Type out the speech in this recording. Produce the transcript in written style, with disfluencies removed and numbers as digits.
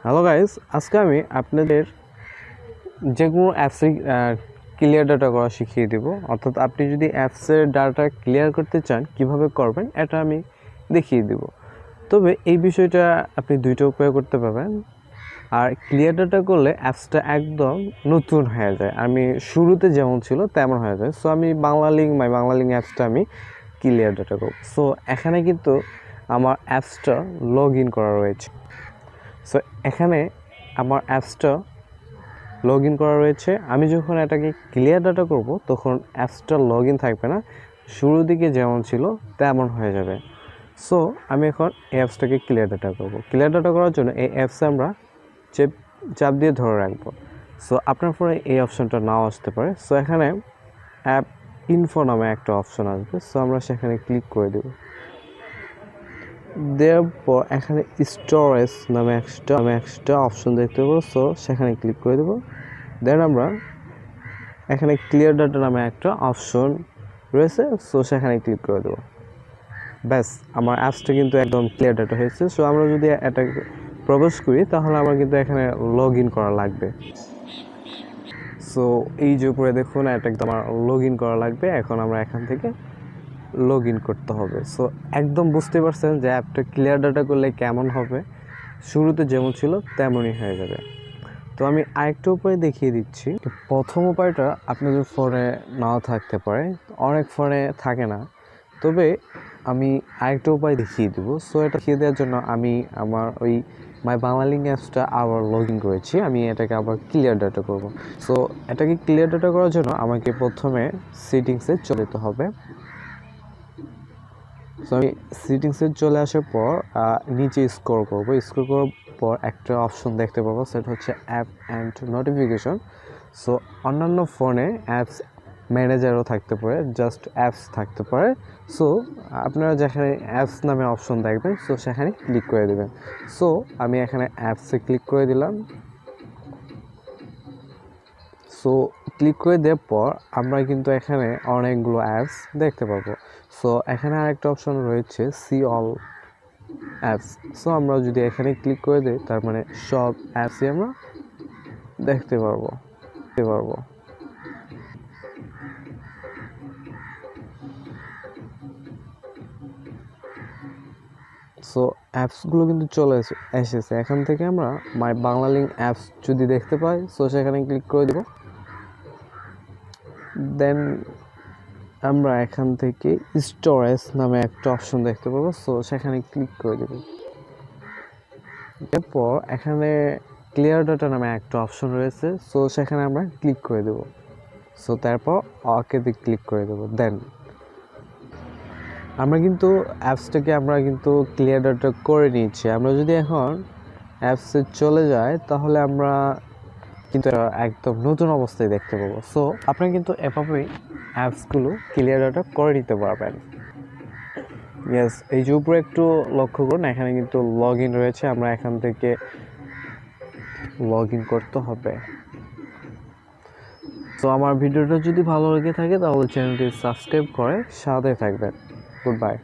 Hello guys, আজকে আমি আপনাদের যে কোনো অ্যাপসে ক্লিয়ার ডাটা করা শিখিয়ে দেব। অর্থাৎ আপনি যদি অ্যাপসের ডাটা ক্লিয়ার করতে চান কিভাবে করবেন এটা আমি দেখিয়ে দেব। তবে এই বিষয়টা আপনি দুইটা উপায় করতে পারবেন। আর ক্লিয়ার ডাটা করলে অ্যাপসটা একদম নতুন হয়ে যায়, আমি শুরুতে যেমন ছিল তেমন হয়ে যায়। সো আমি মাই বাংলা লিঙ্ক অ্যাপসটা আমি ক্লিয়ার ডাটা করব। সো এখানে কিন্তু আমার অ্যাপসটা লগ ইন করা রয়েছে। সো এখানে আমার অ্যাপসটা লগ ইন করা রয়েছে। আমি যখন এটাকে ক্লিয়ার ডাটা করব তখন অ্যাপসটা লগ ইন থাকবে না, শুরুর দিকে যেমন ছিল তেমন হয়ে যাবে। সো আমি এখন এই অ্যাপসটাকে ক্লিয়ার ডাটা করব। ক্লিয়ার ডাটা করার জন্য এই অ্যাপসে আমরা চাপ দিয়ে ধরে রাখবো। সো আপনার ফোনে এই অপশনটা নাও আসতে পারে। সো এখানে অ্যাপ ইনফো নামে একটা অপশন আসবে। সো আমরা সেখানে ক্লিক করে দেব। দেওয়ার পর এখানে স্টোরেজ নামে একটা অপশন দেখতে পাবো। সো সেখানে ক্লিক করে দেবো। দেন আমরা এখানে ক্লিয়ার ডাটা নামে একটা অপশন রয়েছে। সো সেখানে ক্লিক করে দেবো। ব্যাস, আমার অ্যাপসটা কিন্তু একদম ক্লিয়ার ডাটা হয়েছে। সো আমরা যদি এটা প্রবেশ করি তাহলে আমার কিন্তু এখানে লগ ইন করা লাগবে। সো এই যে উপরে দেখুন, এটা একদম আমার লগ ইন করা লাগবে। এখন আমরা এখান থেকে লগ ইন করতে হবে। সো একদম বুঝতে পারছেন যে অ্যাপটা ক্লিয়ার ডাটা করলে কেমন হবে, শুরুতে যেমন ছিল তেমনই হয়ে যাবে। তো আমি আরেকটা উপায় দেখিয়ে দিচ্ছি। প্রথম উপায়টা আপনাদের ফোনে নাও থাকতে পারে, অনেক ফোনে থাকে না। তবে আমি আরেকটা উপায় দেখিয়ে দেবো। সো এটা দেখিয়ে দেওয়ার জন্য আমি আমার ওই মাই বাংলা লিঙ্ক অ্যাপসটা আবার লগ ইন করেছি। আমি এটাকে আবার ক্লিয়ার ডাটা করব। সো এটাকে ক্লিয়ার ডাটা করার জন্য আমাকে প্রথমে সেটিংসে চলে যেতে হবে। সো আমি সেটিংসে চলে আসার পর নিচে স্ক্রল করবো। স্ক্রল করার পর একটা অপশন দেখতে পাবো, সেটা হচ্ছে অ্যাপ অ্যান্ড নোটিফিকেশন। সো অন্যান্য ফোনে অ্যাপস ম্যানেজারও থাকতে পারে, জাস্ট অ্যাপস থাকতে পারে। সো আপনারা যেখানে অ্যাপস নামে অপশন দেখবেন, সো সেখানে ক্লিক করে দেবেন। সো আমি এখানে অ্যাপসে ক্লিক করে দিলাম। সো ক্লিক করে দেওয়ার পর আমরা কিন্তু এখানে অনেকগুলো অ্যাপস দেখতে পাবো। সো এখানে আরেকটা অপশন রয়েছে সি অল অ্যাপস। সো আমরা যদি এখানে ক্লিক করে দিই তার মানে সব অ্যাপসই আমরা দেখতে পারবো। সো অ্যাপসগুলো কিন্তু চলে এসেছে। এখান থেকে আমরা মাই বাংলা লিঙ্ক অ্যাপস যদি দেখতে পাই, সো সেখানে ক্লিক করে দেব। দেন আমরা এখান থেকে স্টোরেজ নামে একটা অপশন দেখতে পাবো। সো সেখানে ক্লিক করে দেব। এরপর এখানে ক্লিয়ার ডাটা নামে একটা অপশন রয়েছে। সো সেখানে আমরা ক্লিক করে দেব। সো তারপর ওকেতে ক্লিক করে দেব। দেন আমরা কিন্তু অ্যাপসটাকে ক্লিয়ার ডাটা করে নিয়েছি। আমরা যদি এখন অ্যাপসে চলে যাই তাহলে আমরা কিন্তু একদম নতুন অবস্থায় দেখতে পাবো। সো আপনি কিন্তু এভাবেই অ্যাপসগুলো ক্লিয়ার ডাটা করে নিতে পারবেন। ইয়েস, এই যে উপরে একটু লক্ষ্য করুন, এখানে কিন্তু লগ ইন রয়েছে। আমরা এখান থেকে লগ ইন করতে হবে। তো আমার ভিডিওটা যদি ভালো লেগে থাকে তাহলে চ্যানেলটি সাবস্ক্রাইব করে সাথে থাকবেন। Good bye.